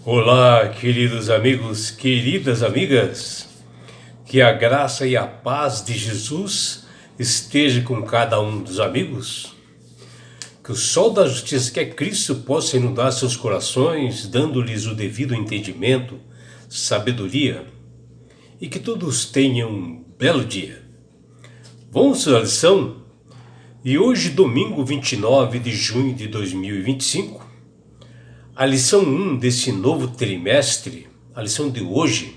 Olá, queridos amigos, queridas amigas, que a graça e a paz de Jesus esteja com cada um dos amigos, que o sol da justiça que é Cristo possa inundar seus corações, dando-lhes o devido entendimento, sabedoria, e que todos tenham um belo dia. Vamos à lição? E hoje, domingo 29 de junho de 2025, a lição 1 desse novo trimestre, a lição de hoje,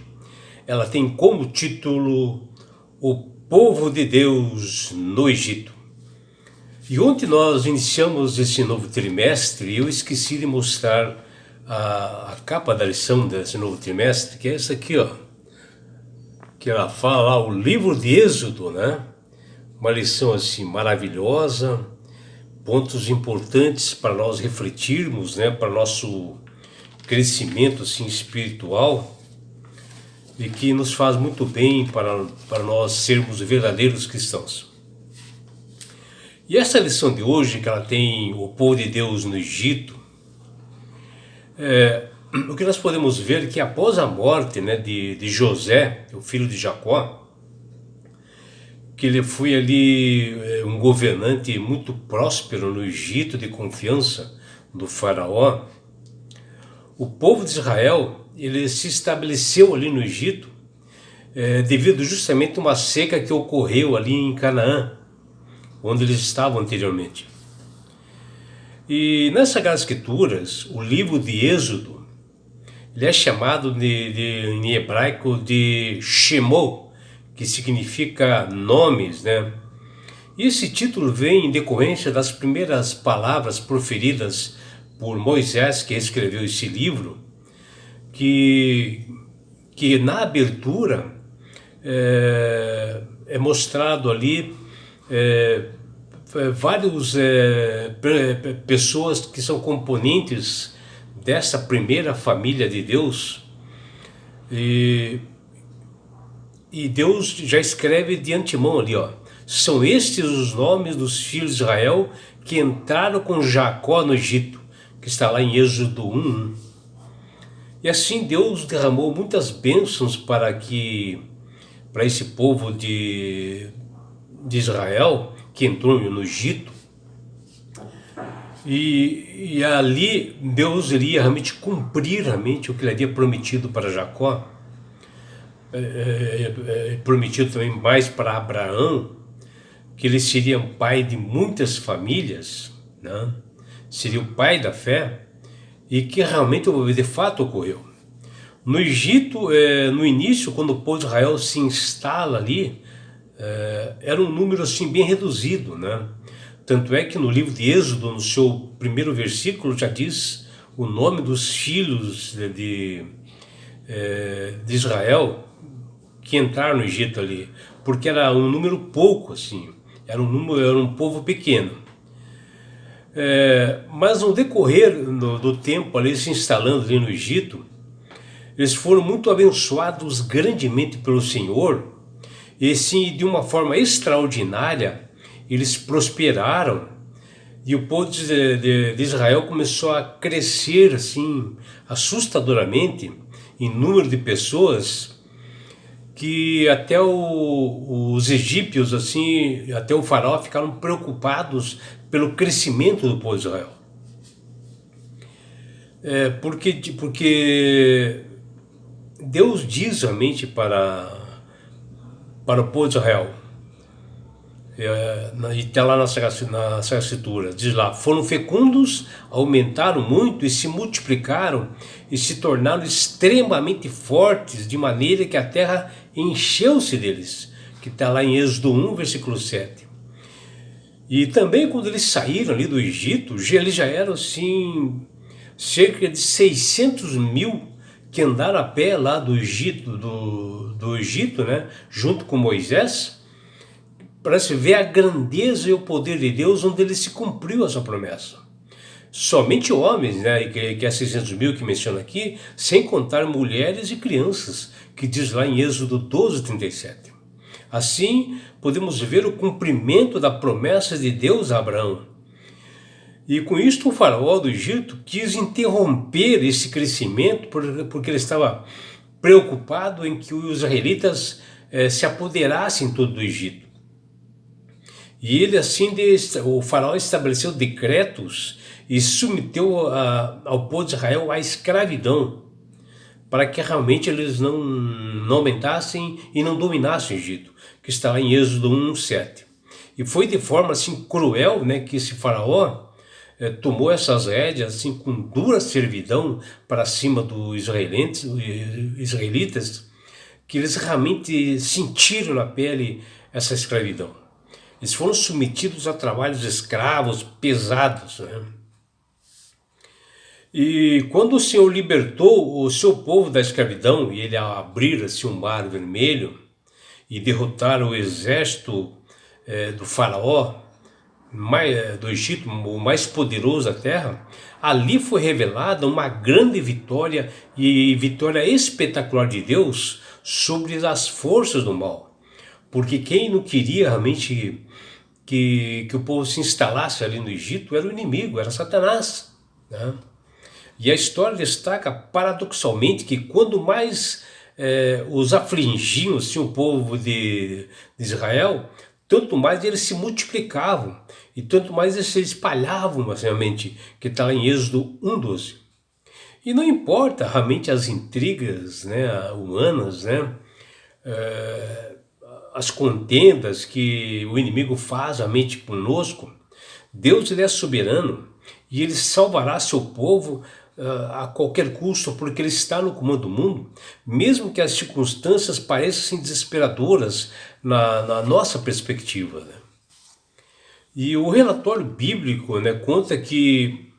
ela tem como título O Povo de Deus no Egito. E ontem nós iniciamos esse novo trimestre e eu esqueci de mostrar a capa da lição desse novo trimestre, que é essa aqui, ó. Que ela fala lá, o livro de Êxodo, né? Uma lição assim maravilhosa, pontos importantes para nós refletirmos, né, para nosso crescimento assim, espiritual, e que nos faz muito bem para nós sermos verdadeiros cristãos. E essa lição de hoje, que ela tem o povo de Deus no Egito, o que nós podemos ver é que após a morte, né, de José, o filho de Jacó, que ele foi ali um governante muito próspero no Egito, de confiança do faraó. O povo de Israel, ele se estabeleceu ali no Egito devido justamente a uma seca que ocorreu ali em Canaã, onde eles estavam anteriormente. E nas Sagradas Escrituras, o livro de Êxodo, ele é chamado em hebraico de Shemot, que significa nomes, né? E esse título vem em decorrência das primeiras palavras proferidas por Moisés, que escreveu esse livro, que na abertura é mostrado ali várias pessoas que são componentes dessa primeira família de Deus, e Deus já escreve de antemão ali, ó. São estes os nomes dos filhos de Israel que entraram com Jacó no Egito, que está lá em Êxodo 1. E assim Deus derramou muitas bênçãos para esse povo de Israel que entrou no Egito. E ali Deus iria realmente cumprir realmente o que ele havia prometido para Jacó. Prometido também mais para Abraão, que ele seria um pai de muitas famílias, né? Seria o pai da fé, e que realmente de fato ocorreu. No Egito, no início, quando o povo de Israel se instala ali, era um número assim bem reduzido, né? Tanto é que no livro de Êxodo, no seu primeiro versículo, já diz o nome dos filhos de Israel que entraram no Egito ali, porque era um número pouco, assim, era um povo pequeno. Mas no decorrer do tempo ali, se instalando ali no Egito, eles foram muito abençoados grandemente pelo Senhor, e sim, de uma forma extraordinária, eles prosperaram, e o povo de Israel começou a crescer assim, assustadoramente, em número de pessoas, que até os egípcios, assim, até o faraó ficaram preocupados pelo crescimento do povo de Israel. Porque Deus diz realmente para o povo de Israel, e está lá na Sagrada Escritura, diz lá, foram fecundos, aumentaram muito e se multiplicaram e se tornaram extremamente fortes, de maneira que a terra encheu-se deles, que está lá em Êxodo 1, versículo 7. E também quando eles saíram ali do Egito, eles já eram assim, cerca de 600 mil que andaram a pé lá do Egito, né, junto com Moisés, para se ver a grandeza e o poder de Deus, onde ele se cumpriu essa promessa. Somente homens, né, que é 600 mil que menciona aqui, sem contar mulheres e crianças, que diz lá em Êxodo 12, 37. Assim, podemos ver o cumprimento da promessa de Deus a Abraão. E com isso o faraó do Egito quis interromper esse crescimento porque ele estava preocupado em que os israelitas se apoderassem todo do Egito. E ele assim, o faraó estabeleceu decretos e submeteu ao povo de Israel à escravidão, para que realmente eles não aumentassem e não dominassem o Egito, que está lá em Êxodo 1:7. E foi de forma assim cruel, né, que esse faraó tomou essas rédeas assim com dura servidão para cima dos israelitas, que eles realmente sentiram na pele essa escravidão. Eles foram submetidos a trabalhos escravos pesados, né? E quando o Senhor libertou o seu povo da escravidão, e ele abrir assim o mar vermelho e derrotar o exército do faraó, do Egito, o mais poderoso da terra, ali foi revelada uma grande vitória e vitória espetacular de Deus sobre as forças do mal. Porque quem não queria realmente que o povo se instalasse ali no Egito era o inimigo, era Satanás, né? E a história destaca paradoxalmente que quando mais os afligiam assim, o povo de Israel, tanto mais eles se multiplicavam e tanto mais eles se espalhavam, realmente, que está lá em Êxodo 1:12. E não importa realmente as intrigas, né, humanas, né, as contendas que o inimigo faz realmente conosco, Deus ele é soberano e ele salvará seu povo a qualquer custo, porque ele está no comando do mundo, mesmo que as circunstâncias pareçam desesperadoras na nossa perspectiva, né? E o relatório bíblico, né, conta que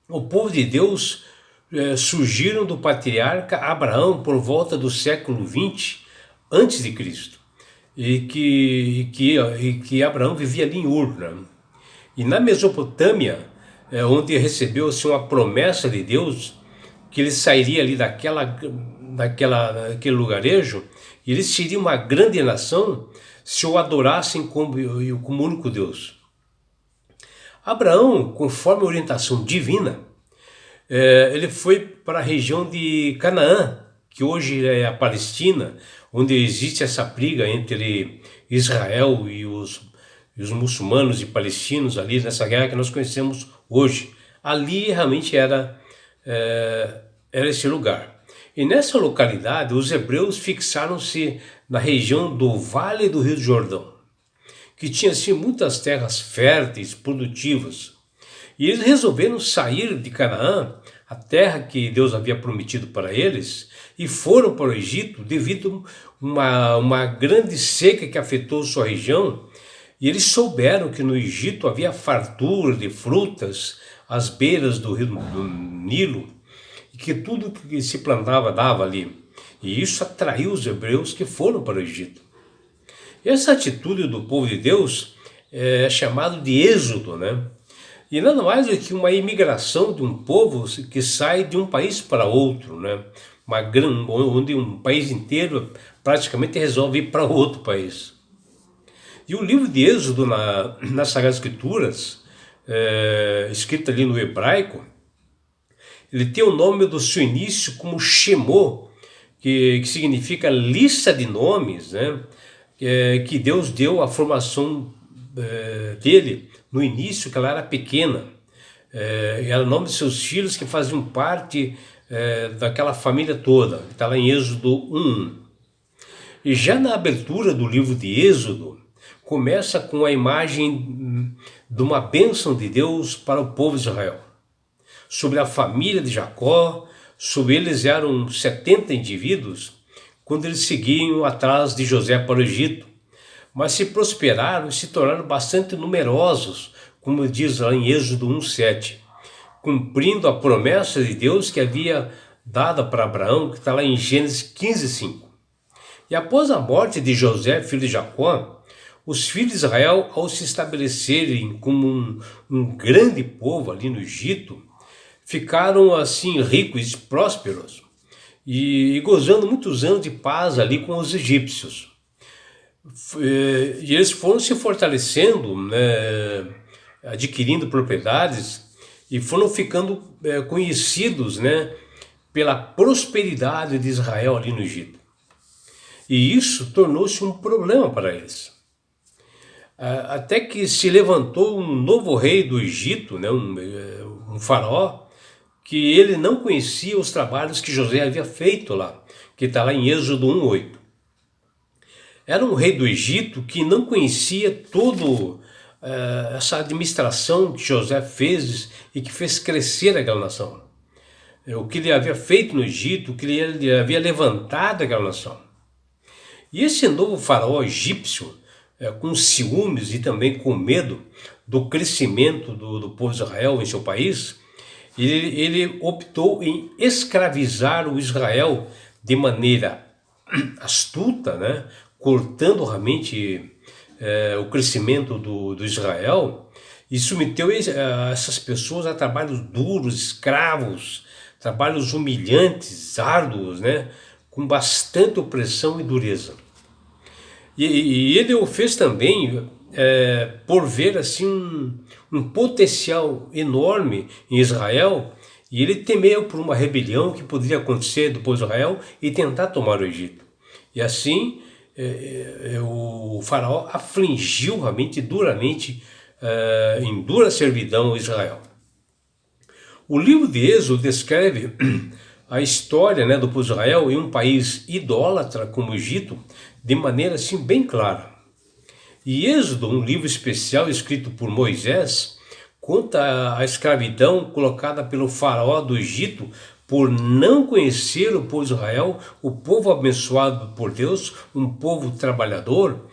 o povo de Deus surgiram do patriarca Abraão por volta do século 20 antes de Cristo, e que Abraão vivia ali em Ur, né? E na Mesopotâmia, onde recebeu assim, uma promessa de Deus, que ele sairia ali daquele lugarejo, e eles seriam uma grande nação se o adorassem como único Deus. Abraão, conforme a orientação divina, ele foi para a região de Canaã, que hoje é a Palestina, onde existe essa briga entre Israel e os muçulmanos e palestinos ali nessa guerra que nós conhecemos hoje. Ali realmente era esse lugar. E nessa localidade os hebreus fixaram-se na região do Vale do Rio Jordão, que tinha assim muitas terras férteis, produtivas. E eles resolveram sair de Canaã, a terra que Deus havia prometido para eles, e foram para o Egito devido a uma grande seca que afetou sua região. E eles souberam que no Egito havia fartura de frutas às beiras do rio do Nilo, e que tudo que se plantava dava ali. E isso atraiu os hebreus que foram para o Egito. Essa atitude do povo de Deus é chamado de êxodo, né? E nada mais do que uma imigração de um povo que sai de um país para outro, né? Onde um país inteiro praticamente resolve ir para outro país. E o livro de Êxodo nas Sagradas Escrituras, escrito ali no hebraico, ele tem o nome do seu início como Shemô, que significa lista de nomes, né? Que Deus deu a formação dele no início, que ela era pequena. Era o nome de seus filhos que faziam parte daquela família toda, que está lá em Êxodo 1:1. E já na abertura do livro de Êxodo, começa com a imagem de uma bênção de Deus para o povo de Israel. Sobre a família de Jacó, sobre eles eram 70 indivíduos, quando eles seguiam atrás de José para o Egito, mas se prosperaram e se tornaram bastante numerosos, como diz lá em Êxodo 1:7, cumprindo a promessa de Deus que havia dado para Abraão, que está lá em Gênesis 15:5. E após a morte de José, filho de Jacó, os filhos de Israel, ao se estabelecerem como um grande povo ali no Egito, ficaram assim ricos e prósperos e gozando muitos anos de paz ali com os egípcios. E eles foram se fortalecendo, né, adquirindo propriedades e foram ficando conhecidos, né, pela prosperidade de Israel ali no Egito. E isso tornou-se um problema para eles. Até que se levantou um novo rei do Egito, né, um faraó, que ele não conhecia os trabalhos que José havia feito lá, que está lá em Êxodo 1:8. Era um rei do Egito que não conhecia todo essa administração que José fez e que fez crescer aquela nação. O que ele havia feito no Egito, o que ele havia levantado aquela nação. E esse novo faraó egípcio, com ciúmes e também com medo do crescimento do povo de Israel em seu país, ele optou em escravizar o Israel de maneira astuta, né? Cortando realmente o crescimento do Israel, e submeteu essas pessoas a trabalhos duros, escravos, trabalhos humilhantes, árduos, né? Com bastante opressão e dureza. E ele o fez também por ver assim um potencial enorme em Israel, e ele temeu por uma rebelião que poderia acontecer do povo de Israel e tentar tomar o Egito. E assim o faraó afligiu realmente duramente, em dura servidão, Israel. O livro de Êxodo descreve a história, né, do povo de Israel em um país idólatra como o Egito de maneira assim bem clara. E Êxodo, um livro especial escrito por Moisés, conta a escravidão colocada pelo faraó do Egito por não conhecer o povo de Israel, o povo abençoado por Deus, um povo trabalhador,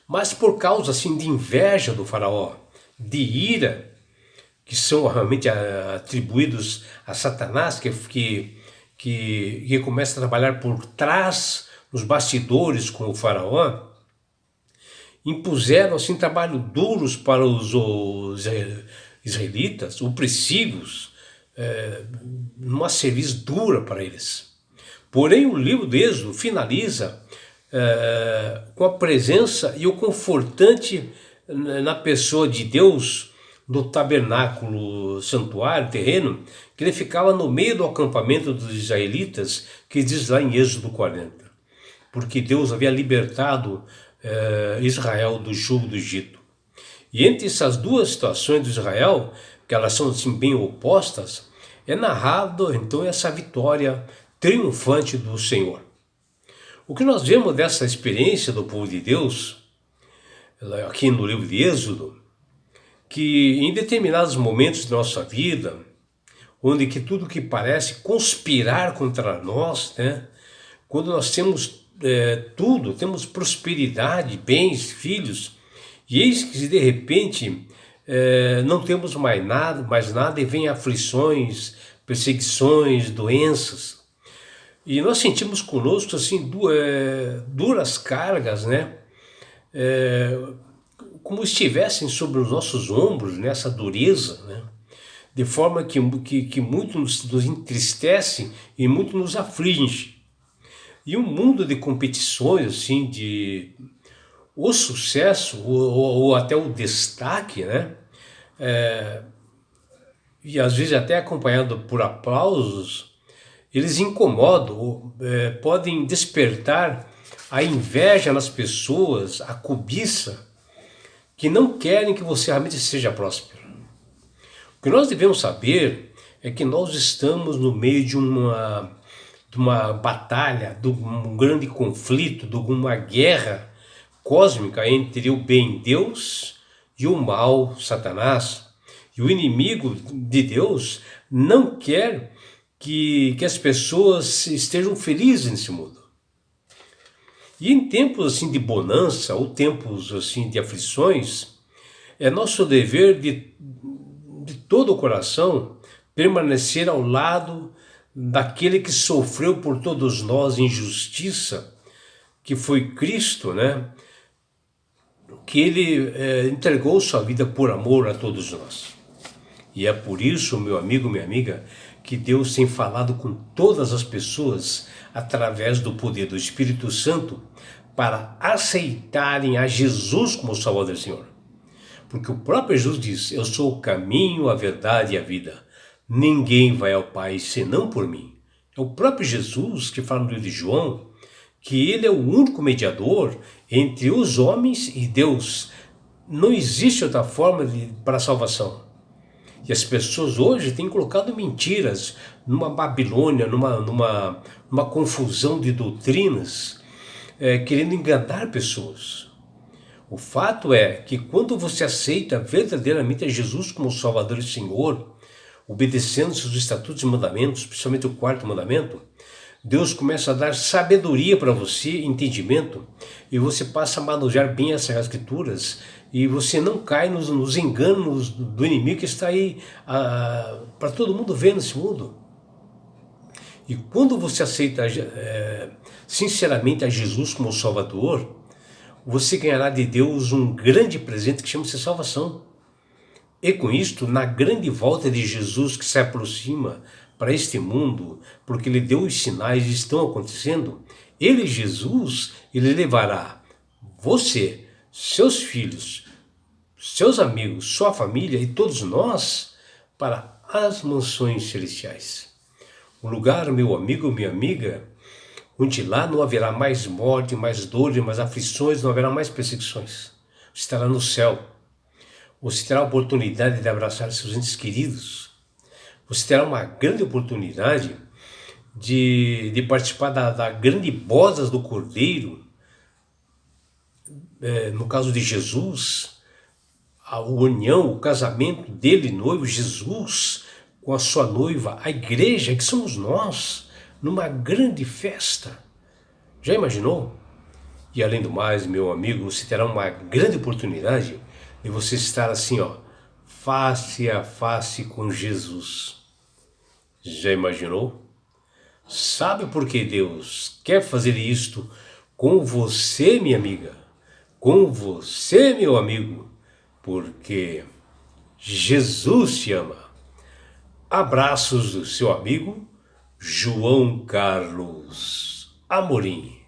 mas por causa assim de inveja do faraó, de ira, que são realmente atribuídos a Satanás, que começa a trabalhar por trás, nos bastidores com o faraó, impuseram assim trabalho duros para os israelitas, opressivos, numa serviço dura para eles. Porém, o livro de Êxodo finaliza com a presença e o confortante na pessoa de Deus, do tabernáculo santuário terreno, que ele ficava no meio do acampamento dos israelitas, que diz lá em Êxodo 40. Porque Deus havia libertado Israel do jugo do Egito. E entre essas duas situações de Israel, que elas são assim bem opostas, é narrado então essa vitória triunfante do Senhor. O que nós vemos dessa experiência do povo de Deus, aqui no livro de Êxodo, que em determinados momentos de nossa vida, onde que tudo que parece conspirar contra nós, né? Quando nós temos tudo, temos prosperidade, bens, filhos, e eis que de repente não temos mais nada e vem aflições, perseguições, doenças, e nós sentimos conosco assim duras cargas, né? Como estivessem sobre os nossos ombros, nessa dureza, né? De forma que muito nos entristece e muito nos aflige. E um mundo de competições, assim, o sucesso ou até o destaque, né? E às vezes até acompanhado por aplausos, eles incomodam, podem despertar a inveja nas pessoas, a cobiça, que não querem que você realmente seja próspero. O que nós devemos saber é que nós estamos no meio de uma batalha, de um grande conflito, de uma guerra cósmica entre o bem Deus e o mal Satanás. E o inimigo de Deus não quer que as pessoas estejam felizes nesse mundo. E em tempos assim de bonança ou tempos assim de aflições, é nosso dever de todo o coração permanecer ao lado daquele que sofreu por todos nós injustiça, que foi Cristo, né? Que ele entregou sua vida por amor a todos nós. E é por isso, meu amigo, minha amiga, que Deus tem falado com todas as pessoas através do poder do Espírito Santo para aceitarem a Jesus como Salvador e Senhor. Porque o próprio Jesus diz: eu sou o caminho, a verdade e a vida. Ninguém vai ao Pai senão por mim. É o próprio Jesus que fala no livro de João que ele é o único mediador entre os homens e Deus. Não existe outra forma para a salvação. E as pessoas hoje têm colocado mentiras numa Babilônia, numa confusão de doutrinas, querendo enganar pessoas. O fato é que quando você aceita verdadeiramente a Jesus como Salvador e Senhor, obedecendo os estatutos e mandamentos, principalmente o quarto mandamento, Deus começa a dar sabedoria para você, entendimento, e você passa a manusear bem essas escrituras, e você não cai nos enganos do inimigo que está aí para todo mundo ver nesse mundo. E quando você aceita sinceramente a Jesus como Salvador, você ganhará de Deus um grande presente que chama-se salvação. E com isto, na grande volta de Jesus que se aproxima para este mundo, porque ele deu os sinais e estão acontecendo, ele, Jesus, ele levará você, seus filhos, seus amigos, sua família e todos nós para as mansões celestiais. Um lugar, meu amigo, minha amiga, onde lá não haverá mais morte, mais dor, mais aflições, não haverá mais perseguições. Você estará no céu. Você terá a oportunidade de abraçar seus entes queridos. Você terá uma grande oportunidade de participar da grande bodas do Cordeiro, no caso de Jesus, a união, o casamento dele, noivo, Jesus, com a sua noiva, a igreja, que somos nós, numa grande festa. Já imaginou? E além do mais, meu amigo, você terá uma grande oportunidade de você estar assim, face a face com Jesus. Já imaginou? Sabe por que Deus quer fazer isto com você, minha amiga? Com você, meu amigo? Porque Jesus te ama. Abraços do seu amigo João Carlos Amorim.